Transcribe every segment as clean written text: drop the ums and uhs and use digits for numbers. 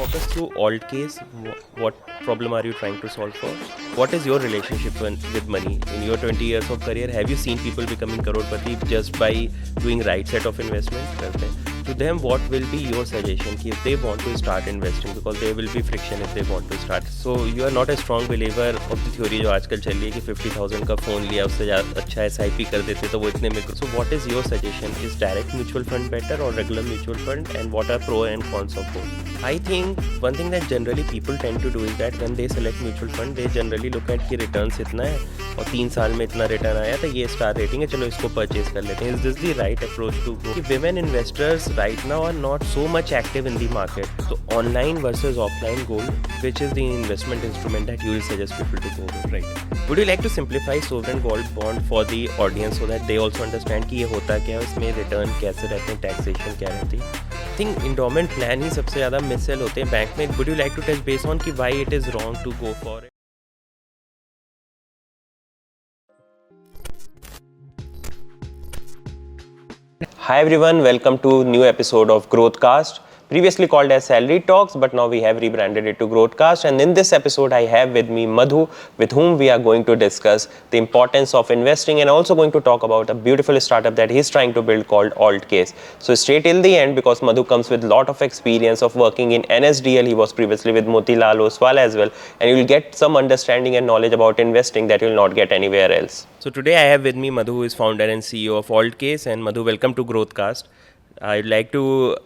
walk us through Altcase? What problem are you trying to solve for? What is your relationship with money? In your 20 years of career, have you seen people becoming crorepati just by doing right set of investment? Okay. To them, what will be your suggestion कि if they want to start investing, because there will be friction if they want to start. So you are not a strong believer of the theory जो आजकल चल रही है कि 50,000 का phone लिया उससे अच्छा SIP कर देते तो वो इतने में. So what is your suggestion? Is direct mutual fund better or regular mutual fund, and what are pro and cons of both? I think one thing that generally people tend to do is that when they select mutual fund, they generally look at कि returns इतना है और 3 साल में इतना return आया तो ये स्टार रेटिंग है, चलो इसको परचेज कर लेते हैं. Is this the right approach to go? Women investors right now are not so much active in the market. So online versus offline gold, which is the investment instrument that you will suggest people to go with, right? Would you like to simplify sovereign gold bond for the audience so that they also understand कि ये होता क्या है, इसमें return कैसे रहते हैं, taxation क्या रहती है? I think endowment plan ही सबसे ज़्यादा मिससेल होते हैं बैंक में. Would you like to touch base on कि why it is wrong to go for it? Hi everyone, welcome to new episode of Growthcast. Previously called as Salary Talks, but now we have rebranded it to Growthcast. And in this episode, I have with me Madhu, with whom we are going to discuss the importance of investing and also going to talk about a beautiful startup that he's trying to build called Altcase. So stay till the end because Madhu comes with a lot of experience of working in NSDL. He was previously with Motilal Oswal as well, and you will get some understanding and knowledge about investing that you will not get anywhere else. So today I have with me Madhu, who is founder and CEO of Altcase. And Madhu, welcome to Growthcast. I'd like to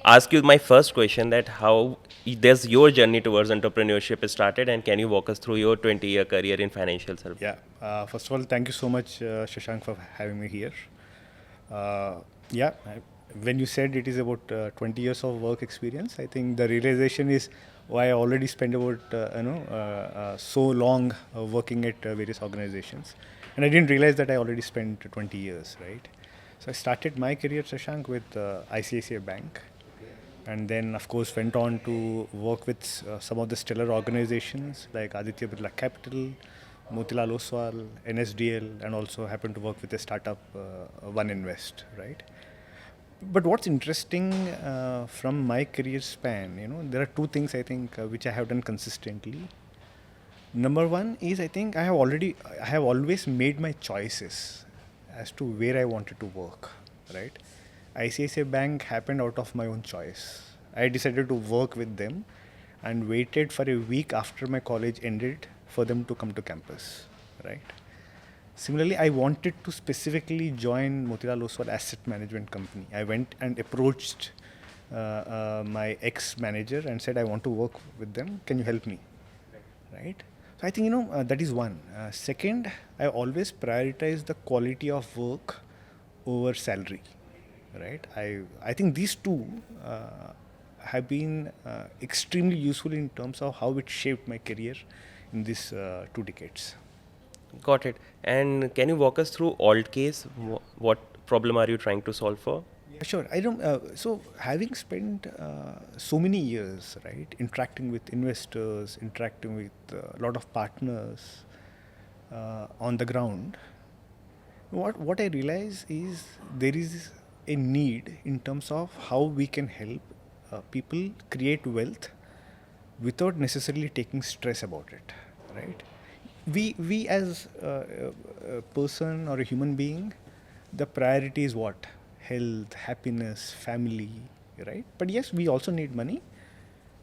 ask you my first question, that how does your journey towards entrepreneurship started, and can you walk us through your 20-year career in financial services? Yeah. First of all, thank you so much, Shashank, for having me here. When you said it is about 20 years of work experience, I think the realization is why I already spent about so long working at various organizations, and I didn't realize that I already spent 20 years, right? So I started my career, Shashank, with ICICI Bank. And then, of course, went on to work with some of the stellar organizations like Aditya Birla Capital, Motilal Oswal, NSDL, and also happened to work with a startup, One Invest, right? But what's interesting from my career span, there are two things I think which I have done consistently. Number one is I think I have always made my choices as to where I wanted to work, right? ICICI Bank happened out of my own choice. I decided to work with them and waited for a week after my college ended for them to come to campus, right? Similarly, I wanted to specifically join Motilal Oswal Asset Management Company. I went and approached my ex-manager and said, I want to work with them. Can you help me? Right? So I think, that is one. Second, I always prioritize the quality of work over salary. Right, I think these two have been extremely useful in terms of how it shaped my career in these 2 decades. Got it. And can you walk us through Altcase? What problem are you trying to solve for? Yeah, sure. I don't. So having spent so many years, right, interacting with investors, interacting with a lot of partners on the ground, what I realize is there is a need in terms of how we can help people create wealth without necessarily taking stress about it, right? We as a person or a human being, the priority is what? Health, happiness, family, right? But yes, we also need money.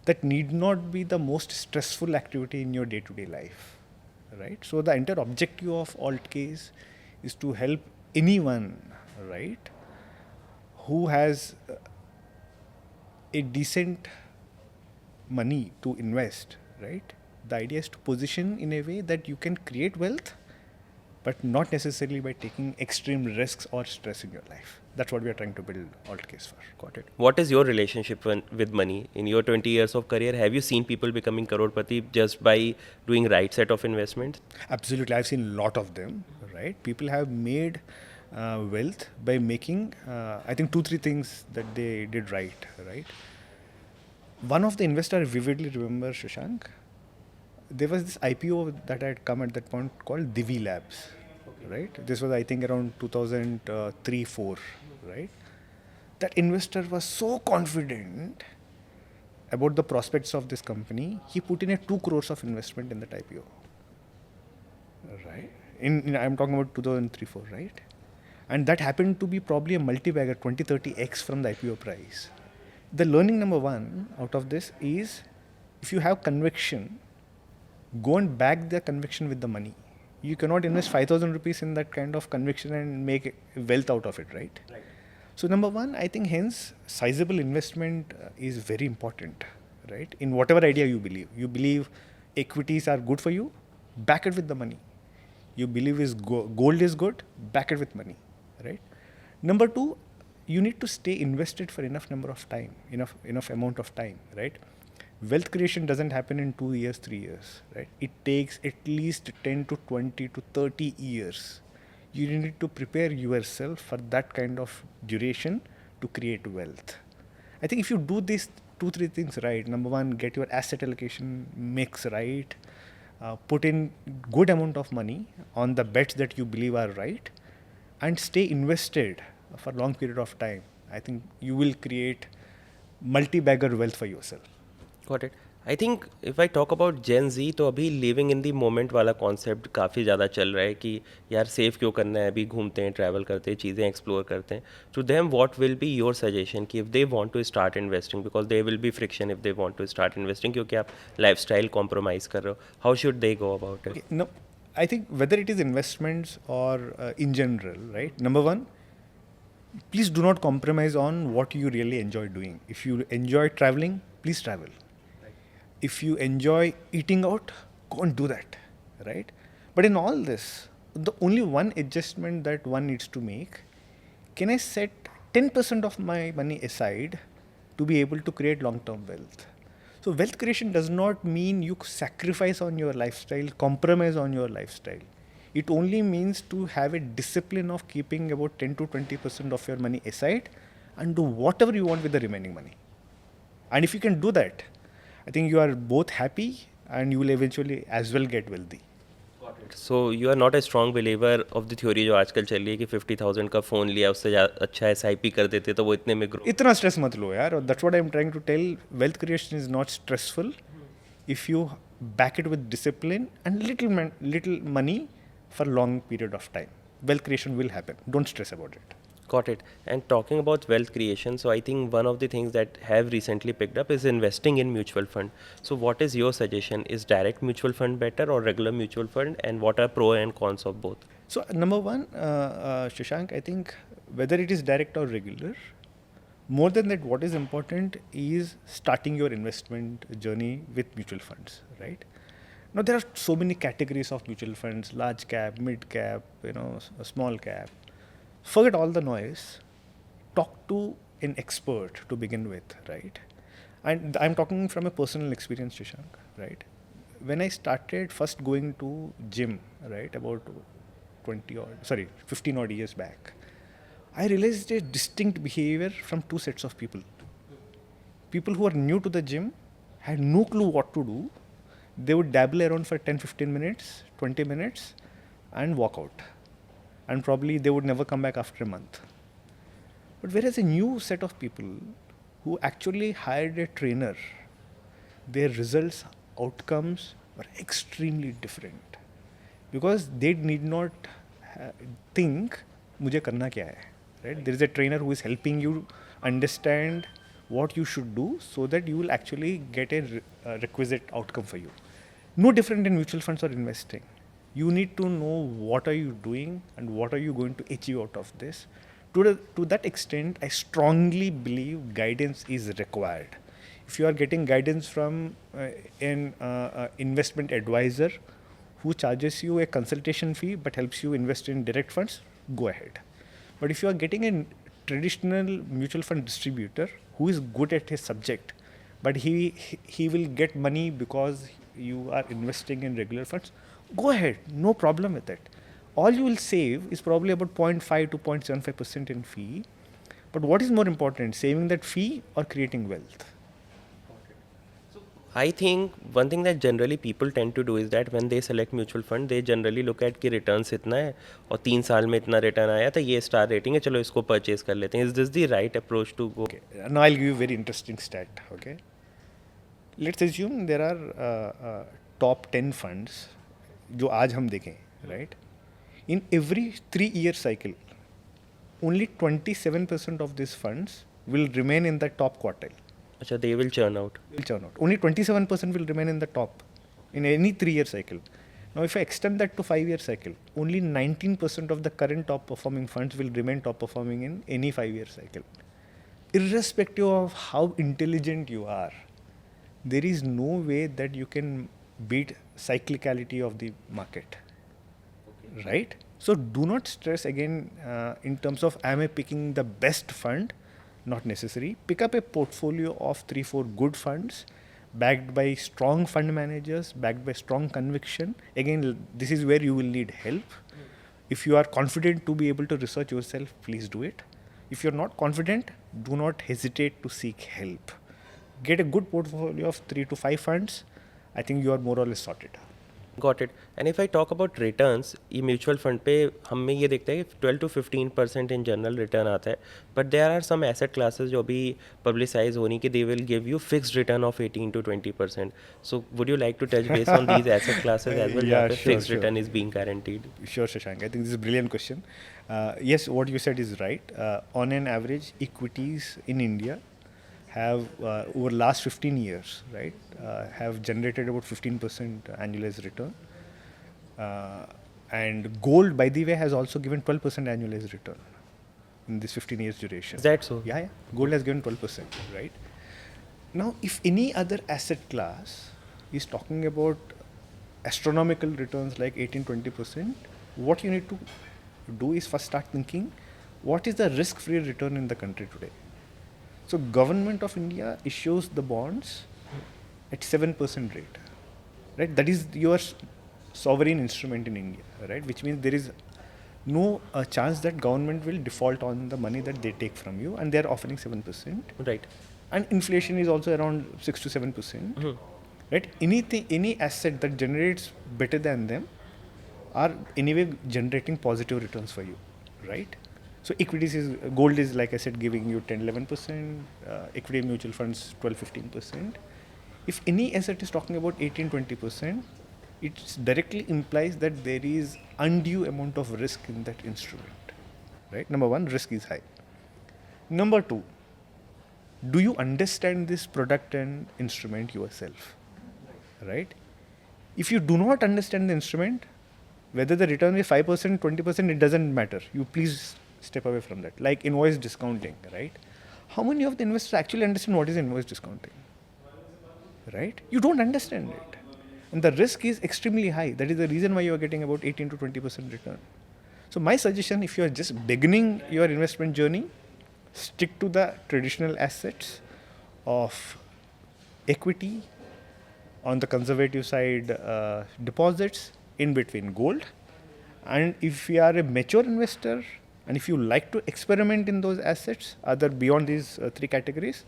That need not be the most stressful activity in your day-to-day life, right? So the entire objective of Altcase is to help anyone, right, who has a decent money to invest, right? The idea is to position in a way that you can create wealth, but not necessarily by taking extreme risks or stress in your life. That's what we are trying to build Altcase for. Got it. What is your relationship with money? In your 20 years of career, have you seen people becoming crorepati just by doing right set of investments? Absolutely. I've seen a lot of them, right? People have made wealth by making, I think, 2-3 things that they did right? One of the investors I vividly remember, Shashank, there was this IPO that had come at that point called Divi Labs, right? This was, I think, around 2003-4, right? That investor was so confident about the prospects of this company, he put in a 2 crores of investment in that IPO. Right? I'm talking about 2003-4, right? And that happened to be probably a multi-bagger, 20-30x from the IPO price. The learning number one out of this is, if you have conviction, go and back the conviction with the money. You cannot invest 5,000 rupees in that kind of conviction and make wealth out of it, right? Right. So number one, I think hence sizable investment is very important, right? In whatever idea you believe. You believe equities are good for you, back it with the money. You believe gold is good, back it with money, right? Number two, you need to stay invested for enough number of time, enough amount of time, right? Wealth creation doesn't happen in 2 years, 3 years, right? It takes at least 10 to 20 to 30 years. You need to prepare yourself for that kind of duration to create wealth. I think if you do these 2-3 things right, number one, get your asset allocation mix right, put in good amount of money on the bets that you believe are right, and stay invested for long period of time, I think you will create multi-bagger wealth for yourself. Got it. I think if I talk about Gen Z, तो अभी living in the moment वाला concept काफ़ी ज़्यादा चल रहा है कि यार सेफ क्यों करना है, अभी घूमते हैं, ट्रैवल करते हैं, चीज़ें एक्सप्लोर करते हैं. To them, what will be your suggestion कि if they want to start investing, because there will be friction if they want to start investing, क्योंकि आप lifestyle compromise कर रहे हो, how should they go about it? No, I think whether it is investments or in general, right? Number one, please do not compromise on what you really enjoy doing. If you enjoy traveling, please travel. If you enjoy eating out, go and do that, right? But in all this, the only one adjustment that one needs to make, can I set 10% of my money aside to be able to create long-term wealth? So wealth creation does not mean you sacrifice on your lifestyle, compromise on your lifestyle. It only means to have a discipline of keeping about 10 to 20% of your money aside and do whatever you want with the remaining money. And if you can do that, I think you are both happy and you will eventually as well get wealthy. So you are not a strong believer of the theory जो आजकल चल रही है कि 50,000 का phone लिया उससे अच्छा SIP कर देते तो वो इतने में ग्रो. इतना स्ट्रेस मत लो यार. That's what I'm trying to tell. Wealth creation is not stressful if you back it with discipline and little money for long period of time. Wealth creation will happen. Don't stress about it. Got it. And talking about wealth creation, so I think one of the things that have recently picked up is investing in mutual fund. So what is your suggestion? Is direct mutual fund better or regular mutual fund? And what are pros and cons of both? So number one, Shashank, I think whether it is direct or regular, more than that, what is important is starting your investment journey with mutual funds, right? Now there are so many categories of mutual funds: large cap, mid cap, small cap. Forget all the noise. Talk to an expert to begin with, right? And I'm talking from a personal experience, Shashank, right? When I started first going to gym, right, about 15 odd years back, I realized a distinct behavior from two sets of people. People who are new to the gym had no clue what to do. They would dabble around for 10, 15 minutes, 20 minutes and walk out. And probably they would never come back after a month. But whereas a new set of people who actually hired a trainer, their results, outcomes were extremely different. Because they need not think, मुझे करना क्या है, right? There is a trainer who is helping you understand what you should do so that you will actually get a requisite outcome for you. No different in mutual funds or investing. You need to know what are you doing and what are you going to achieve out of this. To that extent, I strongly believe guidance is required. If you are getting guidance from an investment advisor who charges you a consultation fee but helps you invest in direct funds, go ahead. But if you are getting a traditional mutual fund distributor who is good at his subject, but he will get money because you are investing in regular funds, go ahead, no problem with it. All you will save is probably about 0.5 to 0.75% in fee. But what is more important, saving that fee or creating wealth? I think one thing that generally people tend to do is that when they select mutual fund, they generally look at कि returns इतना है और 3 साल में इतना return आया तो ये star rating है, चलो इसको purchase कर लेते हैं. Is this the right approach to go? Okay. Now I'll give you a very interesting stat. Okay. Let's assume there are top 10 funds जो आज हम देखें, right? In every 3-year cycle, only 27% of these funds will remain in the top quartile. Acha, they will churn out. Will churn out. Only 27% will remain in the top in any 3-year cycle. Now, if I extend that to 5-year cycle, only 19% of the current top performing funds will remain top performing in any 5-year cycle. Irrespective of how intelligent you are, there is no way that you can beat cyclicality of the market. Right? So do not stress again in terms of am I picking the best fund? Not necessary. Pick up a portfolio of 3-4 good funds backed by strong fund managers, backed by strong conviction. Again, this is where you will need help. If you are confident to be able to research yourself, please do it. If you're not confident, do not hesitate to seek help. Get a good portfolio of 3 to 5 funds. I think you are more or less sorted. Got it. And if I talk about returns, ये mutual fund पे हम में ये देखते हैं कि 12 to 15% in general return आता है, but there are some asset classes जो अभी पब्लिसाइज होनी कि they will give you fixed return of 18 to 20%. So would you like to touch base on these asset classes as well जहाँ पे fixed return is being guaranteed? Sure, Shashank. I think this is a brilliant question. Yes, what you said is right. On an average, equities in India have over last 15 years, right, have generated about 15% annualized return. And gold, by the way, has also given 12% annualized return in this 15 years duration. Is that so? Yeah. Gold has given 12%, right? Now, if any other asset class is talking about astronomical returns like 18-20%, what you need to do is first start thinking, what is the risk-free return in the country today? So government of India issues the bonds at 7% rate, right? That is your sovereign instrument in India, right? Which means there is no chance that government will default on the money that they take from you, and they are offering 7%. Right. And inflation is also around 6 to 7%. Right? Any asset that generates better than them are anyway generating positive returns for you, right? So equities gold is, like I said, giving you 10-11%, equity mutual funds 12-15%. If any asset is talking about 18-20%, it directly implies that there is undue amount of risk in that instrument, right? Number one, risk is high. Number two, do you understand this product and instrument yourself, right? If you do not understand the instrument, whether the return is 5%, 20%, it doesn't matter. You please step away from that. Like invoice discounting, right? How many of the investors actually understand what is invoice discounting, right? You don't understand it. And the risk is extremely high. That is the reason why you are getting about 18-20% return. So my suggestion, if you are just beginning your investment journey, stick to the traditional assets of equity, on the conservative side, deposits, in between gold. And if you are a mature investor and if you like to experiment in those assets, other beyond these 3 categories,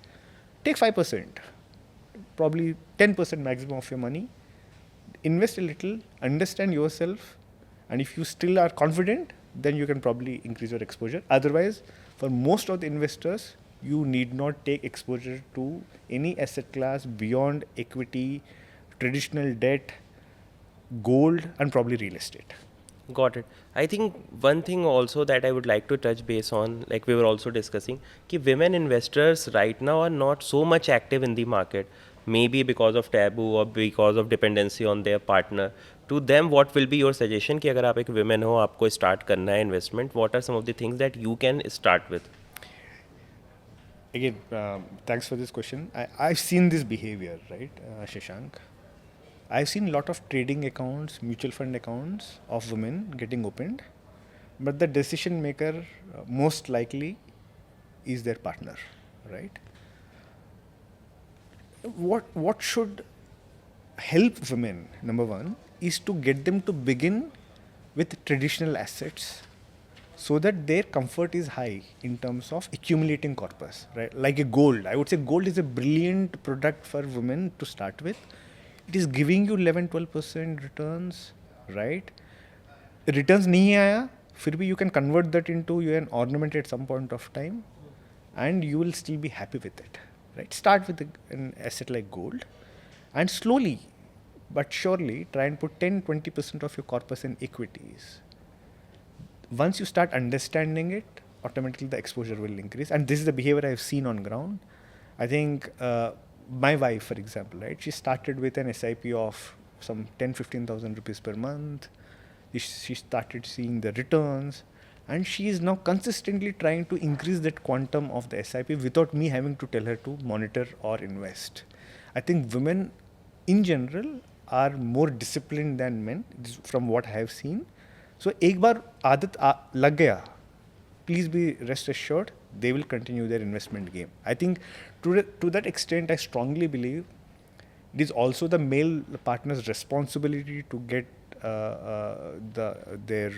take 5%, probably 10% maximum of your money, invest a little, understand yourself, and if you still are confident, then you can probably increase your exposure. Otherwise, for most of the investors, you need not take exposure to any asset class beyond equity, traditional debt, gold, and probably real estate. Got it. I think one thing also that I would like to touch base on, like we were also discussing, कि women investors right now are not so much active in the market, maybe because of taboo or because of dependency on their partner. To them, what will be your suggestion कि अगर आप एक women हो, आपको start करना है investment, what are some of the things that you can start with? Again, thanks for this question. I've seen this behavior, right, Shashank? I've seen a lot of trading accounts, mutual fund accounts of women getting opened, but the decision maker most likely is their partner, right? What should help women, number one, is to get them to begin with traditional assets so that their comfort is high in terms of accumulating corpus, right? Like a gold. I would say gold is a brilliant product for women to start with. It is giving you 11-12% returns, right? Returns nahi aaya, फिर भी you can convert that into an ornament at some point of time, and you will still be happy with it, right? Start with an asset like gold. and slowly but surely try and put 10-20% of your corpus in equities. Once you start understanding it, automatically the exposure will increase. And this is the behavior I've seen on ground. I think my wife, for example, right, she started with an SIP of some 10,000-15,000 rupees per month. She started seeing the returns, and she is now consistently trying to increase that quantum of the SIP without me having to tell her to monitor or invest. I think women in general are more disciplined than men, from what I have seen. So एक बार आदत लग गया, please be rest assured they will continue their investment game. I think to that extent, I strongly believe it is also the male partner's responsibility to get their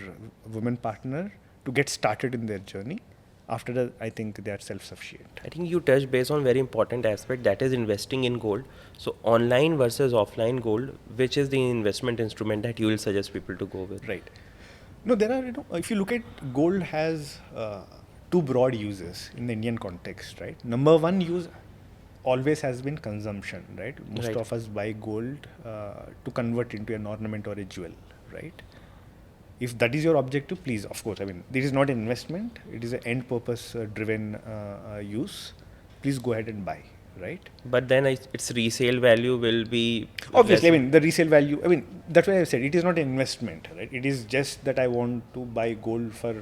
women partner to get started in their journey. After that, I think they are self-sufficient. I think you touched base on very important aspect, that is investing in gold. So online versus offline gold, which is the investment instrument that you will suggest people to go with? Right. No, there are, if you look at gold has two broad uses in the Indian context, right? Number one use always has been consumption, right? Most of us buy gold to convert into an ornament or a jewel, right? If that is your objective, please, of course, I mean, this is not an investment, it is an end purpose driven use. Please go ahead and buy, right? But then its resale value will be... Obviously, I mean, the resale value, I mean, that's why I said it is not an investment, right? It is just that I want to buy gold for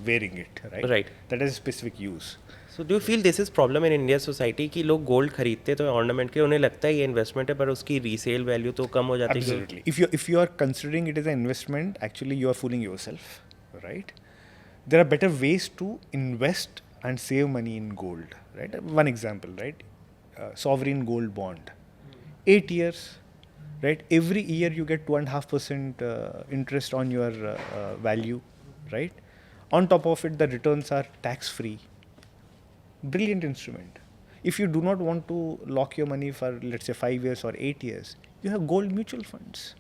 wearing it, right? Right. That has a specific use. So do you feel this is problem in Indian society कि लोग gold खरीदते तो ornament के, उन्हें लगता है ये investment है पर उसकी रीसेल वैल्यू तो कम हो जाती है? Absolutely. If you are considering it as an investment, actually you are fooling yourself, right? There are better ways to invest and save money in gold, right? One example, right? Sovereign gold bond, 8 years, right? Every year you get 2.5% interest on your value, right? On top of it, the returns are tax free. Brilliant instrument. If you do not want to lock your money for, let's say, 5 years or 8 years, you have gold mutual funds.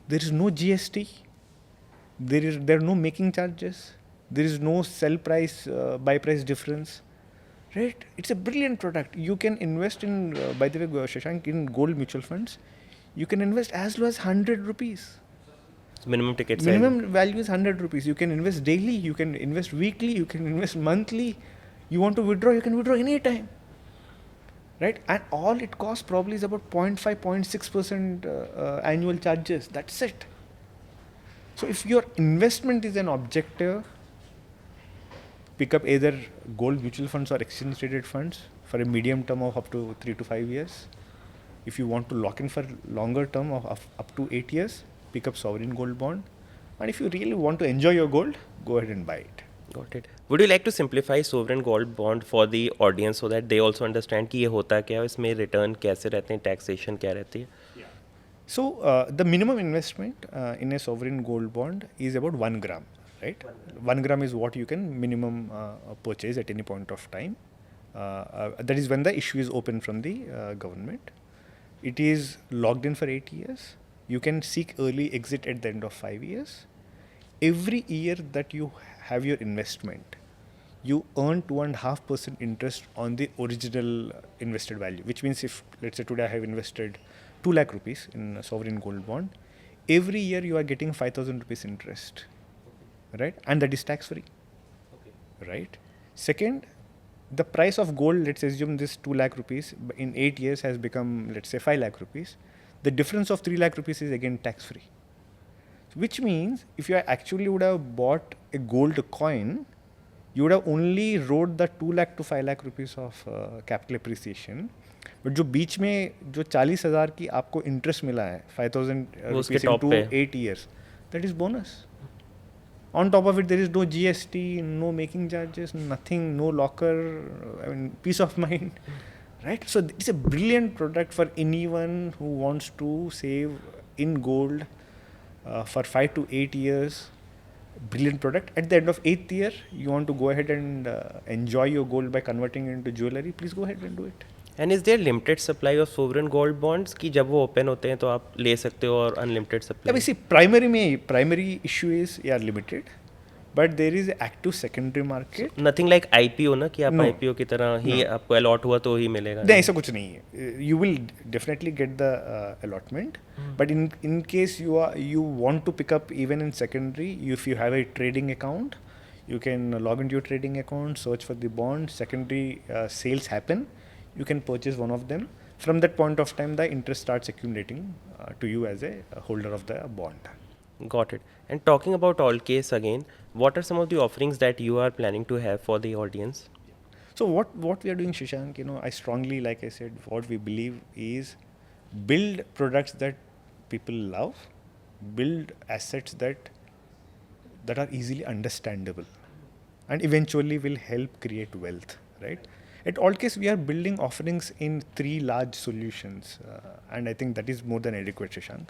There is no GST. There are no making charges. There is no sell price, buy price difference. Right? It's a brilliant product. You can invest in, by the way, Shashank, in gold mutual funds. You can invest as low as 100 rupees. Minimum ticket size. Minimum value is 100 rupees. You can invest daily, you can invest weekly, you can invest monthly. You want to withdraw, you can withdraw anytime. Right? And all it costs probably is about 0.5, 0.6% annual charges. That's it. So if your investment is an objective, pick up either gold mutual funds or exchange traded funds for a medium term of up to 3 to 5 years. If you want to lock in for longer term of up to 8 years, pick up sovereign gold bond. And if you really want to enjoy your gold, go ahead and buy it. Got it. Would you like to simplify sovereign gold bond for the audience so that they also understand कि ये होता क्या है, इसमें return कैसे रहते हैं, taxation क्या रहती है? So the minimum investment in a sovereign gold bond is about 1 gram, right? 1 gram is what you can minimum purchase at any point of time. That is when the issue is open from the government. It is locked in for 8 years. You can seek early exit at the end of 5 years. Every year that you have your investment, you earn 2.5% interest on the original invested value, which means if, let's say today I have invested 2 lakh rupees in a sovereign gold bond, every year you are getting 5,000 rupees interest, right? And that is tax free, right? Second, the price of gold, let's assume this 2 lakh rupees in 8 years has become, let's say 5 lakh rupees. The difference of 3 lakh rupees is again tax free. Which means if you actually would have bought a gold coin, you would have only wrote the 2 lakh to 5 lakh rupees of capital appreciation. But जो बीच में जो 40,000 की आपको interest मिला है 5,000 rupees into 8 years, that is bonus. On top of it, there is no GST, no making charges, nothing, no locker, I mean, peace of mind, right? So it's a brilliant product for anyone who wants to save in gold for 5 to 8 years. Brilliant product. At the end of 8th year, you want to go ahead and enjoy your gold by converting it into jewelry, please go ahead and do it. And is there limited supply of sovereign gold bonds कि जब वो open होते हैं तो आप ले सकते हो और unlimited supply? I mean, see, primary issue is limited, but there is active secondary market. Nothing like IPO ना कि आप No. आईपीओ की तरह ही आपको अलॉट हुआ तो ही मिलेगा. नहीं, ऐसा कुछ नहीं है. You will definitely get the allotment, but in case you want to pick up even in secondary, if you have a trading account, you can log into your trading account, search for the bond, secondary sales happen, you can purchase one of them. From that point of time, the interest starts accumulating to you as a holder of the bond. Got it. And talking about Altcase again, what are some of the offerings that you are planning to have for the audience? So what we are doing, Shashank, I strongly, like I said, what we believe is build products that people love, build assets that are easily understandable, and eventually will help create wealth, right? At Altcase, we are building offerings in 3 large solutions, and I think that is more than adequate, Shashank.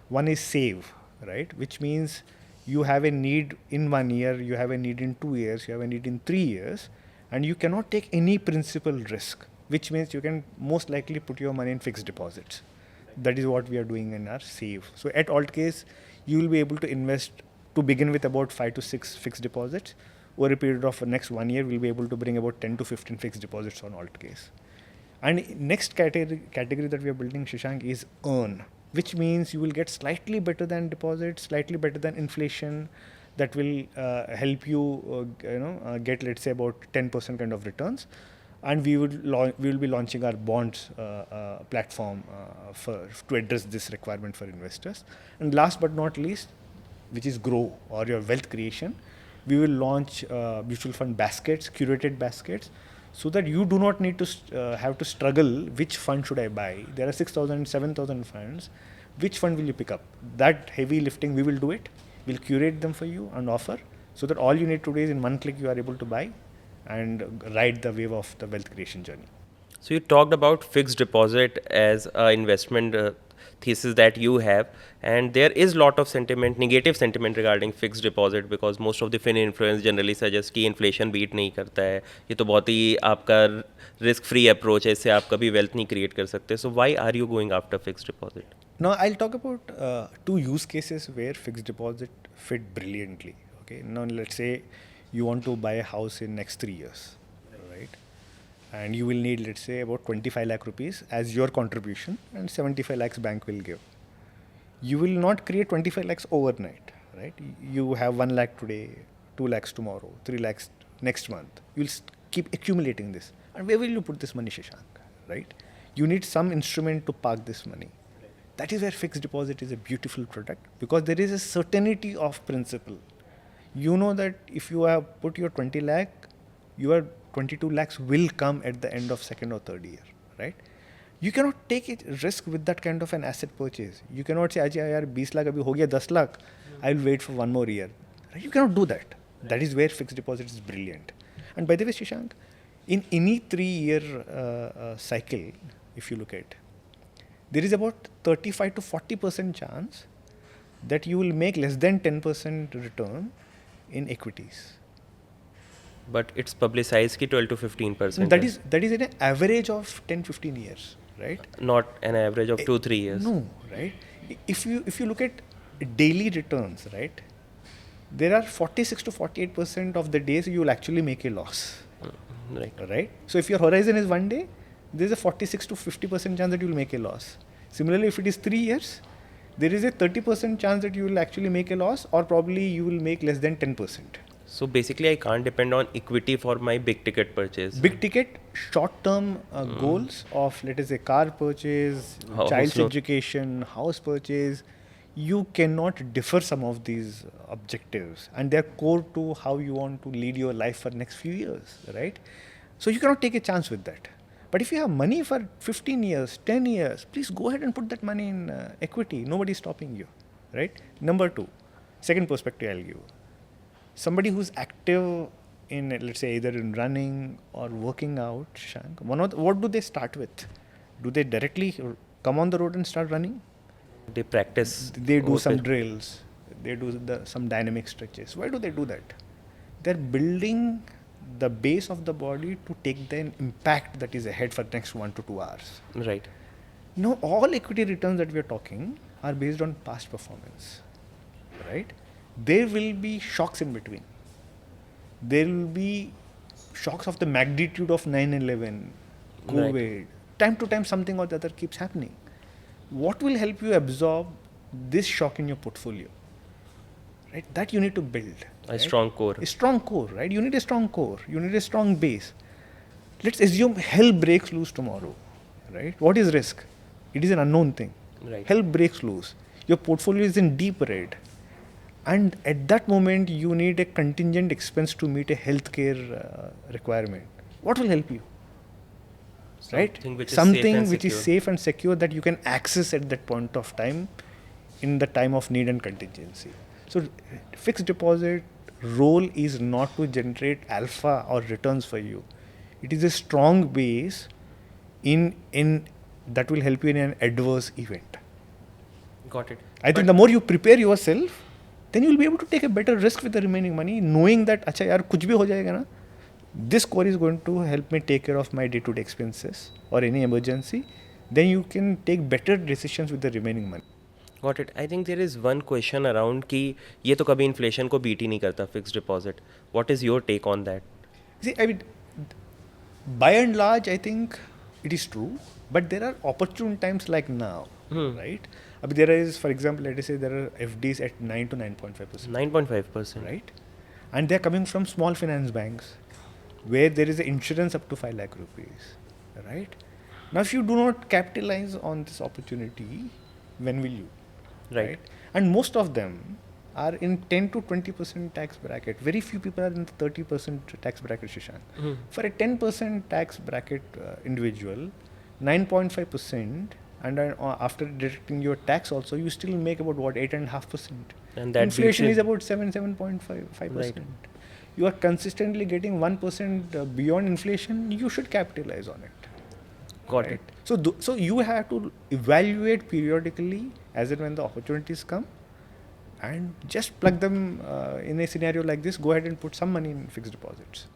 One is save, right? Which means you have a need in 1 year, you have a need in 2 years, you have a need in 3 years, and you cannot take any principal risk, which means you can most likely put your money in fixed deposits. That is what we are doing in our save. So at Altcase, you will be able to invest to begin with about 5 to 6 fixed deposits. Over a period of next 1 year, we'll be able to bring about 10 to 15 fixed deposits on Altcase. And next category that we are building, Shashank, is earn, which means you will get slightly better than deposits, slightly better than inflation. That will help you, get, let's say, about 10% kind of returns. And we will be launching our bonds platform to address this requirement for investors. And last but not least, which is Grow, or your wealth creation, we will launch mutual fund baskets, curated baskets, so that you do not need to have to struggle which fund should I buy. There are 6,000, 7,000 funds. Which fund will you pick up? That heavy lifting, we will do it. We'll curate them for you and offer, so that all you need to do is in one click you are able to buy and ride the wave of the wealth creation journey. So you talked about fixed deposit as an investment thesis that you have, and there is lot of sentiment, negative sentiment regarding fixed deposit, because most of the fin influence generally suggest कि inflation beat नहीं करता है, ये तो बहुत ही आपका risk free approach है, इससे आप कभी wealth नहीं create कर सकते. So why are you going after fixed deposit? Now I'll talk about 2 use cases where fixed deposit fit brilliantly. Okay, now let's say you want to buy a house in next 3 years, right? And you will need, let's say, about 25 lakh rupees as your contribution, and 75 lakhs bank will give. You will not create 25 lakhs overnight, right? You have 1 lakh today, 2 lakhs tomorrow, 3 lakhs next month. You'll keep accumulating this. And where will you put this money, Shashank, right? You need some instrument to park this money. That is where fixed deposit is a beautiful product, because there is a certainty of principle. You know that if you have put your 20 lakh, your 22 lakhs will come at the end of second or third year, right? You cannot take a risk with that kind of an asset purchase. You cannot say, Ajay, yaar, 20 lakh abhi ho gaya 10 lakh, I will wait for 1 more year. Right? You cannot do that. That is where fixed deposit is brilliant. And by the way, Shashank, in any 3-year cycle, if you look at, there is about 35 to 40% chance that you will make less than 10% return in equities. But it's publicized ki 12 to 15%. That is an average of 10-15 years, right? Not an average of 2-3 years. No, right? If you look at daily returns, right, there are 46 to 48% of the days you will actually make a loss. Right? So if your horizon is 1 day, there is a 46 to 50% chance that you will make a loss. Similarly, if it is 3 years, there is a 30% chance that you will actually make a loss, or probably you will make less than 10%. So basically, I can't depend on equity for my big ticket purchase. Big ticket, short-term goals of, let us say, car purchase, child's education, house purchase, you cannot defer some of these objectives, and they're core to how you want to lead your life for next few years, right? So you cannot take a chance with that. But if you have money for 15 years, 10 years, please go ahead and put that money in equity. Nobody is stopping you, right? Number 2, second perspective I'll give. Somebody who's active in, let's say, either in running or working out, Shank, what do they start with? Do they directly come on the road and start running? They practice. They do some drills. They do some dynamic stretches. Why do they do that? They're building the base of the body to take the impact that is ahead for next 1 to 2 hours. Right. Now, all equity returns that we are talking are based on past performance, right? There will be shocks in between. there will be shocks of the magnitude of 9/11, COVID. Right. Time to time, something or the other keeps happening. What will help you absorb this shock in your portfolio? Right? That you need to build. A strong core. A strong core, right? You need a strong core. You need a strong base. Let's assume hell breaks loose tomorrow, right? What is risk? It is an unknown thing. Right. Hell breaks loose. Your portfolio is in deep red. And at that moment, you need a contingent expense to meet a healthcare requirement. What will help you? Right? Something which is safe and secure that you can access at that point of time in the time of need and contingency. So fixed deposit role is not to generate alpha or returns for you. It is a strong base in that will help you in an adverse event. Got it. I think the more you prepare yourself, then you will be able to take a better risk with the remaining money, knowing that अच्छा यार कुछ भी हो जाएगा ना, this core is going to help me take care of my day-to-day expenses or any emergency. Then you can take better decisions with the remaining money. Got it. I think there is one question around कि ये तो कभी inflation को beat ही नहीं करता fixed deposit. What is your take on that? See, I mean, by and large, I think it is true, but there are opportune times like now, right? I mean, there is, for example, let us say there are FDs at 9 to 9.5%. 9.5%. Right? And they are coming from small finance banks where there is an insurance up to 5 lakh rupees, right? Now, if you do not capitalize on this opportunity, when will you? Right. And most of them are in 10 to 20% tax bracket. Very few people are in the 30% tax bracket, Shashank. For a 10% tax bracket individual, 9.5%, and after deducting your tax also, you still make about what, 8.5%. And that inflation beats is about 7.5%. Right. You are consistently getting 1% beyond inflation. You should capitalize on it. Got it. So you have to evaluate periodically as and when the opportunities come, and just plug them in a scenario like this. Go ahead and put some money in fixed deposits.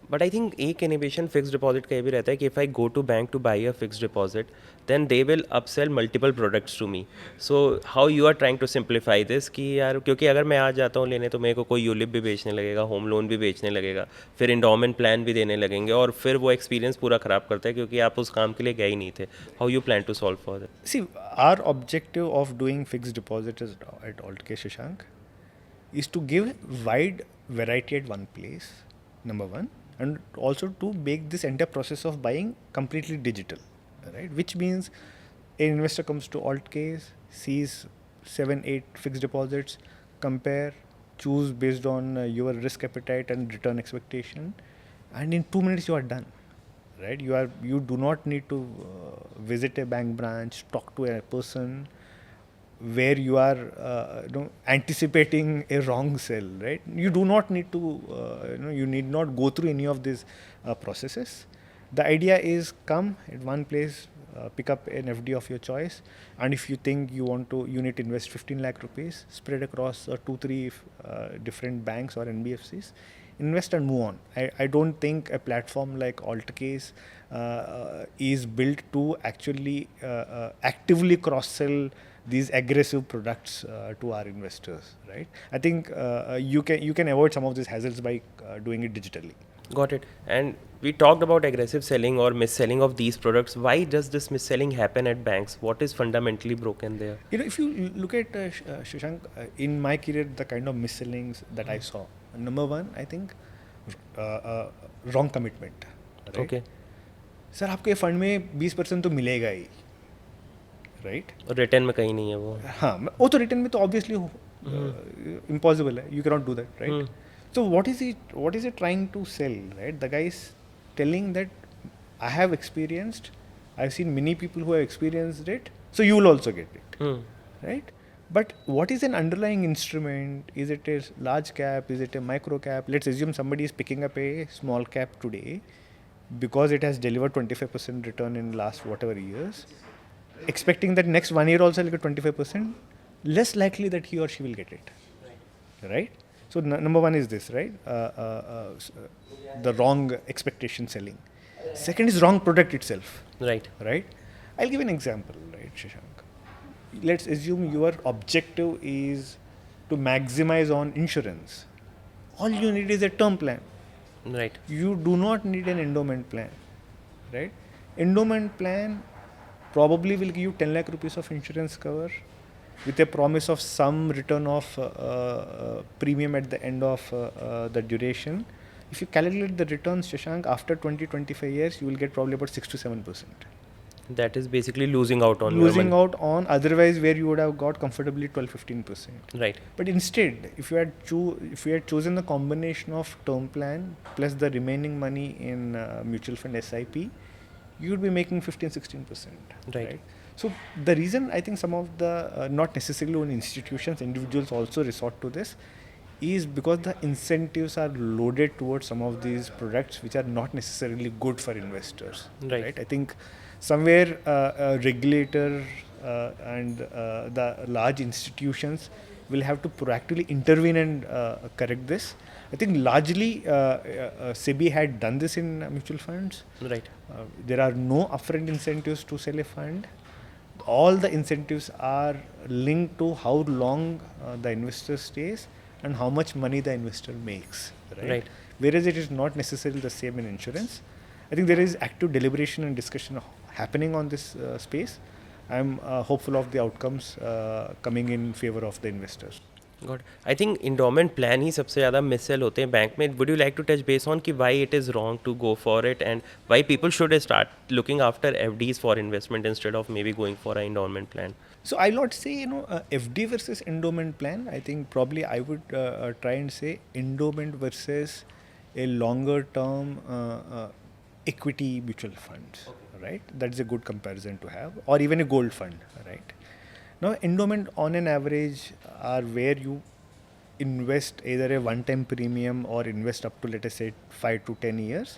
But I think एक innovation fixed deposit का ये भी रहता है कि if I go to bank to buy a fixed deposit, then they will upsell multiple products to me. So how you are trying to simplify this कि यार क्योंकि अगर मैं आ जाता हूँ लेने तो मेरे को कोई यूलिप भी बेचने लगेगा, होम लोन भी बेचने लगेगा, फिर इंडोमेंट प्लान भी देने लगेंगे और फिर वो एक्सपीरियंस पूरा ख़राब करता है क्योंकि आप उस काम के लिए गए ही नहीं थे. How you plan to solve for that? See, our objective of doing fixed deposits at Altcase, Shashank, is to give wide variety at one place, number one, and also to make this entire process of buying completely digital, right? Which means an investor comes to Altcase, sees 7-8 fixed deposits, compare, choose based on your risk appetite and return expectation, and in 2 minutes you are done, right? You do not need to visit a bank branch, talk to a person where you are anticipating a wrong sell, right? You do not need to you need not go through any of these processes. The idea is come at one place, pick up an FD of your choice, and if you think you need to invest 15 lakh rupees spread across 2-3 different banks or NBFCs, invest and move on. I don't think a platform like Altcase is built to actually actively cross-sell these aggressive products to our investors, right? I think you can avoid some of these hassles by doing it digitally. Got it. And we talked about aggressive selling or mis-selling of these products. Why does this mis-selling happen at banks? What is fundamentally broken there? If you look at Shashank, in my career, the kind of mis-sellings that I saw, number one, I think wrong commitment. Right? Okay. Sir आपके ये fund में 20% तो मिलेगा ही, right? और return में कहीं नहीं है वो. हाँ, वो तो रिटर्न में तो ऑब्वियसली इम्पॉसिबल है. You can not do that, right? So what is he trying to sell, right? The guy is telling that I have experienced, I've seen many people who have experienced it, so you will also get it, right? But what is an underlying instrument? Is it a large cap? Is it a micro cap? Let's assume somebody is picking up a small cap today because it has delivered 25% return in last whatever years, expecting that next 1 year also will get 25%, less likely that he or she will get it, right? So number one is this, right? The wrong expectation selling. Second is wrong product itself. Right. Right? I'll give an example, right, Shashank? Let's assume your objective is to maximize on insurance. All you need is a term plan. Right. You do not need an endowment plan, right? Endowment plan probably will give you 10 lakh rupees of insurance cover with a promise of some return of premium at the end of the duration. If you calculate the returns, Shashank, after 20-25 years, you will get probably about 6 to 7%. That is basically losing out on your Losing money. out on otherwise where you would have got comfortably 12-15%. Right. But instead, if you had chosen the combination of term plan plus the remaining money in mutual fund SIP, you would be making 15-16%. Right. So the reason I think some of the not necessarily only institutions, individuals also resort to this is because the incentives are loaded towards some of these products which are not necessarily good for investors. Right. I think somewhere a regulator and the large institutions will have to proactively intervene and correct this. I think largely SEBI had done this in mutual funds. Right. There are no upfront incentives to sell a fund. All the incentives are linked to how long the investor stays and how much money the investor makes. Right. Whereas it is not necessarily the same in insurance. I think there is active deliberation and discussion happening on this space. I am hopeful of the outcomes coming in favor of the investors. God I think endowment plan ही सबसे ज़्यादा missell होते हैं bank में. Would you like to touch base on कि why it is wrong to go for it and why people should start looking after FDs for investment instead of maybe going for a endowment plan? So I'll not say FD versus endowment plan. I think probably I would try and say endowment versus a longer term equity mutual funds. Right? That's a good comparison to have, or even a gold fund. Right? Now endowment on an average are where you invest either a one-time premium or invest up to, let us say, 5 to 10 years,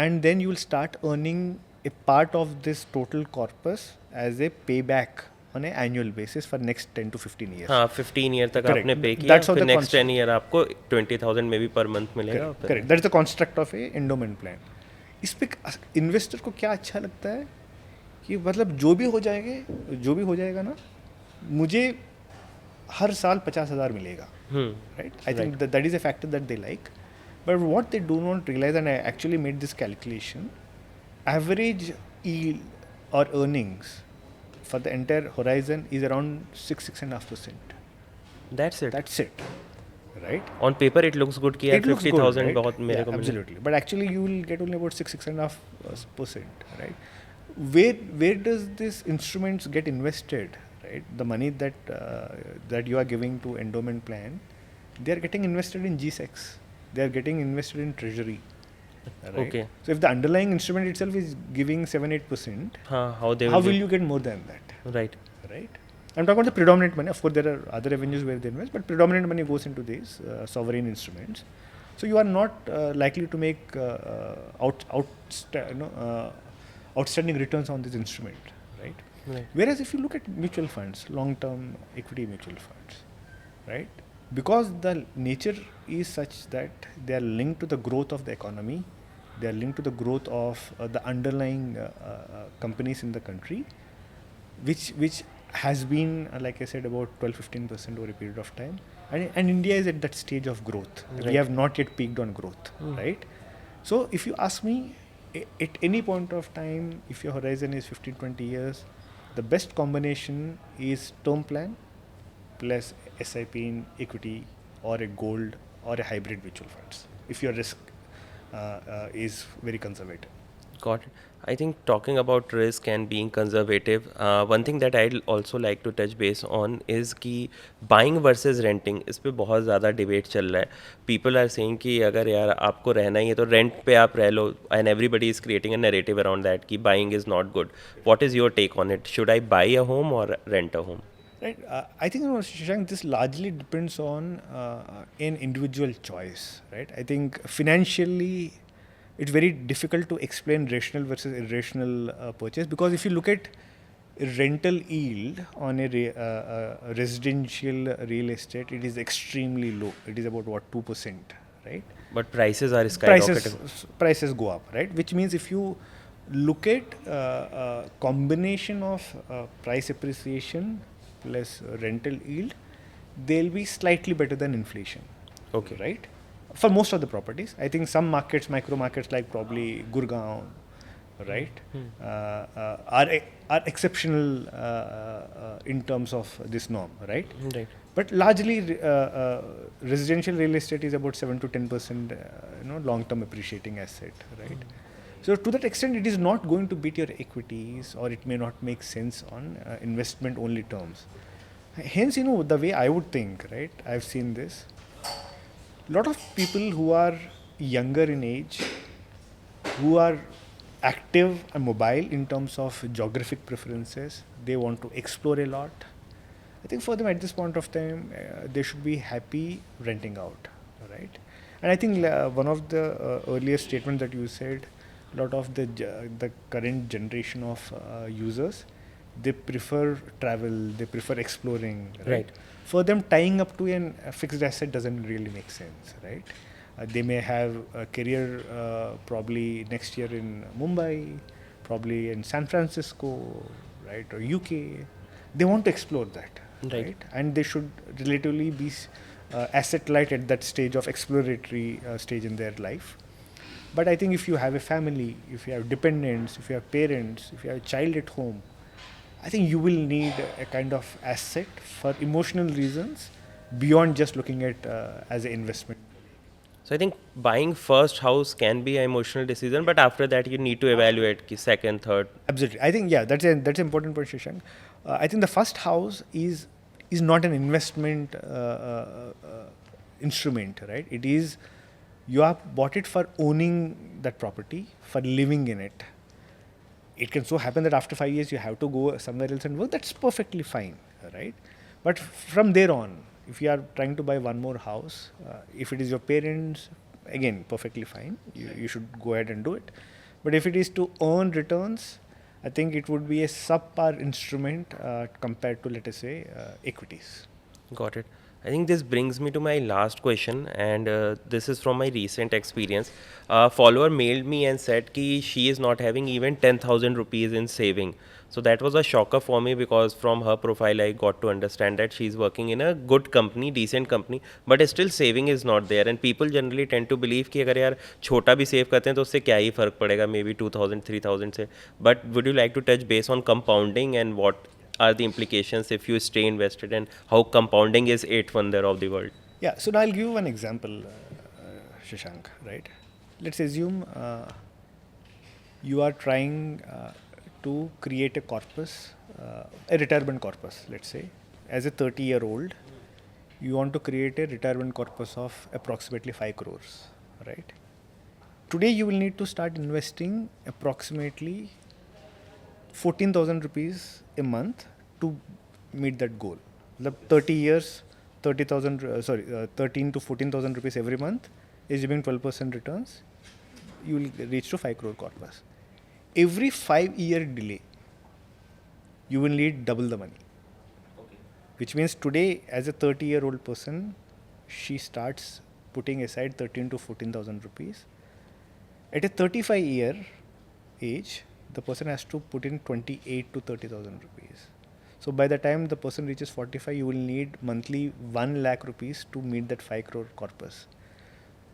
and then you will start earning a part of this total corpus as a payback on an annual basis for next 10 to 15 years. हाँ 15 year तक Correct. आपने पे किया, That's how फिर the next 10 year आपको 20,000 में भी per month मिलेगा. Correct. That's the construct of a endowment plan. इस पे इन्वेस्टर को क्या अच्छा लगता है कि मतलब जो भी हो जाएगा ना, मुझे हर साल 50,000 मिलेगा. Right? I think that is a factor that they like. But what they do not realize, and I actually made this calculation, average yield or earnings for the entire horizon is around 6.5%. That's it. That's it. Right? On paper it looks good कि यार It looks good, 50,000 right? बहुत मेरे को मिले. Absolutely. But actually you will get only about 6.5%. Right? Where does this instruments get invested? Right? The money that you are giving to endowment plan, they are getting invested in GSECs. They are getting invested in treasury. Right? Okay. So if the underlying instrument itself is giving 7-8%, हाँ, how will you get more than that? Right. Right? I'm talking about the predominant money. Of course, there are other avenues where they invest, but predominant money goes into these sovereign instruments. So you are not likely to make outstanding returns on this instrument, right? Right. Whereas if you look at mutual funds, long-term equity mutual funds, right? Because the nature is such that they are linked to the growth of the economy, they are linked to the growth of the underlying companies in the country, which has been, like I said, about 12-15% over a period of time. And India is at that stage of growth. Right. We have not yet peaked on growth, right? So if you ask me, at any point of time, if your horizon is 15-20 years, the best combination is term plan plus SIP in equity or a gold or a hybrid mutual funds, if your risk is very conservative. Got it. I think talking about risk and being conservative, one thing that I'd also like to touch base on is कि buying versus renting, इस पे बहुत ज़्यादा debate चल रहा है. People are saying कि अगर यार आपको रहना ही है तो रेंट पे आप रह लो, and everybody is creating a narrative around that कि buying is not good. What is your take on it? Should I buy a home or rent a home? Right. I think, Shashank, this largely depends on an individual choice. Right. I think financially, it's very difficult to explain rational versus irrational purchase, because if you look at rental yield on a residential real estate, it is extremely low. It is about 2%, right? But prices are skyrocketing. Prices go up, right? Which means if you look at combination of price appreciation plus rental yield, they'll be slightly better than inflation. Okay. Right? For most of the properties. I think some markets, micro markets like probably Gurgaon, right, are exceptional in terms of this norm, right? Right. But largely, residential real estate is about 7 to 10%, long-term appreciating asset, right? So to that extent, it is not going to beat your equities, or it may not make sense on investment-only terms. Hence, the way I would think, right? I've seen this. A lot of people who are younger in age, who are active and mobile in terms of geographic preferences, they want to explore a lot. I think for them at this point of time, they should be happy renting out, right? And I think one of the earlier statements that you said, a lot of the current generation of users, they prefer travel, they prefer exploring, right? For them, tying up to a fixed asset doesn't really make sense, right? They may have a career probably next year in Mumbai, probably in San Francisco, right, or UK. They want to explore that, right? And they should relatively be asset light at that stage of exploratory stage in their life. But I think if you have a family, if you have dependents, if you have parents, if you have a child at home, I think you will need a kind of asset for emotional reasons beyond just looking at as an investment. So I think buying first house can be an emotional decision, but after that you need to evaluate ki second, third. Absolutely, I think that's an important point, Shashank. I think the first house is not an investment instrument, right? It is, you have bought it for owning that property, for living in it. It can so happen that after 5 years you have to go somewhere else and work. That's perfectly fine, right? But from there on, if you are trying to buy one more house, if it is your parents, again, perfectly fine. You should go ahead and do it. But if it is to earn returns, I think it would be a subpar instrument compared to, let us say, equities. Got it. I think this brings me to my last question, and this is from my recent experience. A follower mailed me and said ki she is not having even 10,000 rupees in saving. So that was a shocker for me, because from her profile I got to understand that she is working in a good company, decent company, but still saving is not there. And people generally tend to believe कि अगर यार छोटा भी save करते हैं तो उससे क्या ही फर्क पड़ेगा, maybe 2,000 3,000 से. But would you like to touch base on compounding and what are the implications if you stay invested, and how compounding is eighth wonder of the world? Yeah, so now I'll give you one example, Shashank, right? Let's assume you are trying to create a corpus, a retirement corpus, let's say. As a 30-year-old, you want to create a retirement corpus of approximately 5 crores, right? Today, you will need to start investing approximately 14,000 rupees a month to meet that goal. The 30 years, 13 to 14,000 rupees every month, assuming 12% returns, you will reach to 5 crore corpus. Every 5-year delay, you will need double the money. Which means today, as a 30-year-old person, she starts putting aside 13 to 14,000 rupees. At a 35-year age, the person has to put in 28 to 30,000 rupees. So by the time the person reaches 45, you will need monthly 1 lakh rupees to meet that 5 crore corpus.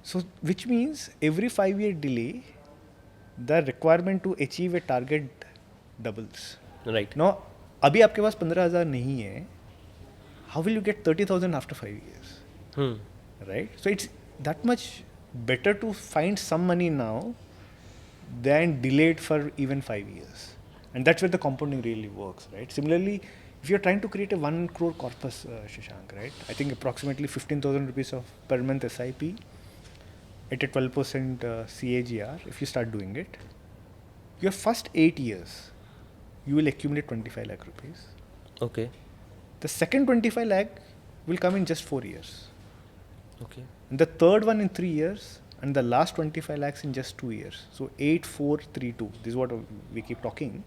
So which means every 5-year delay, the requirement to achieve a target doubles. Right. Now, अभी आपके पास 15,000 नहीं है, how will you get 30,000 after 5 years? Right? So it's that much better to find some money now than delayed for even 5 years. And that's where the compounding really works, right? Similarly, if you're trying to create a 1 crore corpus, Shashank, right? I think approximately 15,000 rupees of per month SIP at a 12% CAGR, if you start doing it, your first 8 years, you will accumulate 25 lakh rupees. Okay. The second 25 lakh will come in just 4 years. Okay. And the third one in 3 years, and the last 25 lakhs in just 2 years. So 8, 4, 3, 2. This is what we keep talking.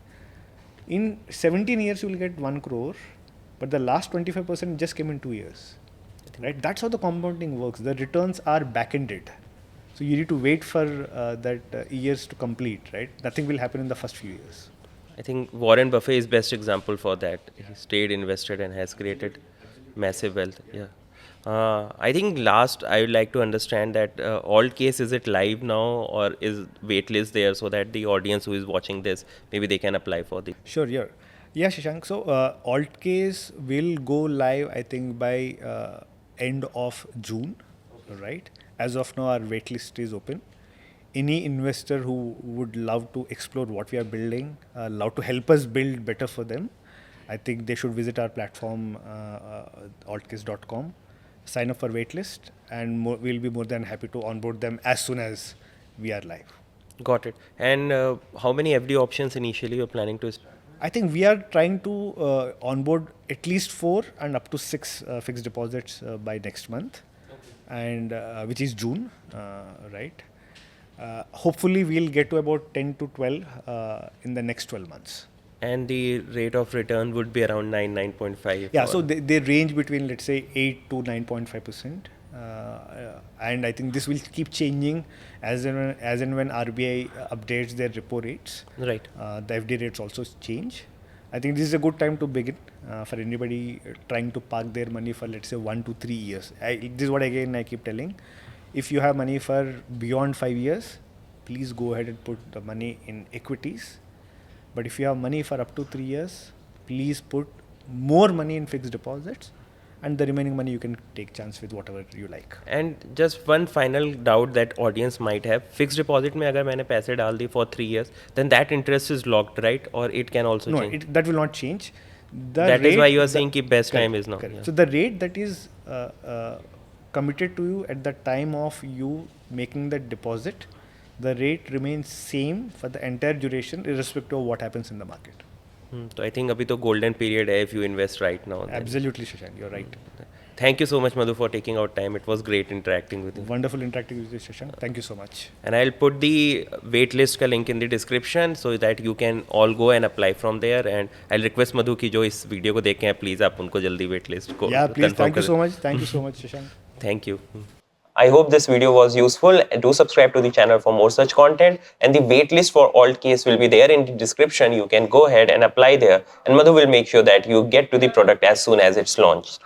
In 17 years, you will get 1 crore, but the last 25% just came in 2 years. Right? That's how the compounding works. The returns are back-ended. So you need to wait for that years to complete, right? Nothing will happen in the first few years. I think Warren Buffett is best example for that. He stayed invested and has created massive wealth. Yeah. I think last I would like to understand that Altcase, is it live now or is waitlist there so that the audience who is watching this maybe they can apply for the. Sure, yeah. Yeah, Shashank. So, Altcase will go live, I think, by end of June, right? As of now, our waitlist is open. Any investor who would love to explore what we are building, love to help us build better for them, I think they should visit our platform, altcase.com, sign up for waitlist, and we'll be more than happy to onboard them as soon as we are live. Got it. And how many FD options initially you're planning to start? I think we are trying to onboard at least 4 and up to 6 fixed deposits by next month, and which is June, right? Hopefully, we'll get to about 10 to 12 in the next 12 months. And the rate of return would be around 9.5. Yeah, so they range between, let's say, 8 to 9.5%. And I think this will keep changing as and when RBI updates their repo rates. Right. The FD rates also change. I think this is a good time to begin for anybody trying to park their money for, let's say, 1 to 3 years. This is what again I keep telling. If you have money for beyond 5 years, please go ahead and put the money in equities. But if you have money for up to 3 years, please put more money in fixed deposits, and the remaining money you can take chance with whatever you like. And just one final doubt that audience might have: fixed deposit में अगर मैंने पैसे डाल दी for 3 years, then that interest is locked, right? Or it can also No, change. that will not change. That is why you are saying that best time is now. Correct. Yeah. So the rate that is committed to you at the time of you making the deposit, the rate remains same for the entire duration, irrespective of what happens in the market. So I think अभी तो golden period है if you invest right now. then. Absolutely, Shashank, you're right. Thank you so much, Madhu, for taking out time. It was great interacting with you. Wonderful interacting with you, Shashank. Thank you so much. And I'll put the waitlist का link in the description so that you can all go and apply from there. And I'll request Madhu कि जो इस video को देखें please आप उनको जल्दी waitlist को Yeah, please. confirm Thank you कर so much. Thank you so much, Shashank. Thank you. I hope this video was useful. Do subscribe to the channel for more such content, and the waitlist for Altcase will be there in the description. You can go ahead and apply there, and Madhu will make sure that you get to the product as soon as it's launched.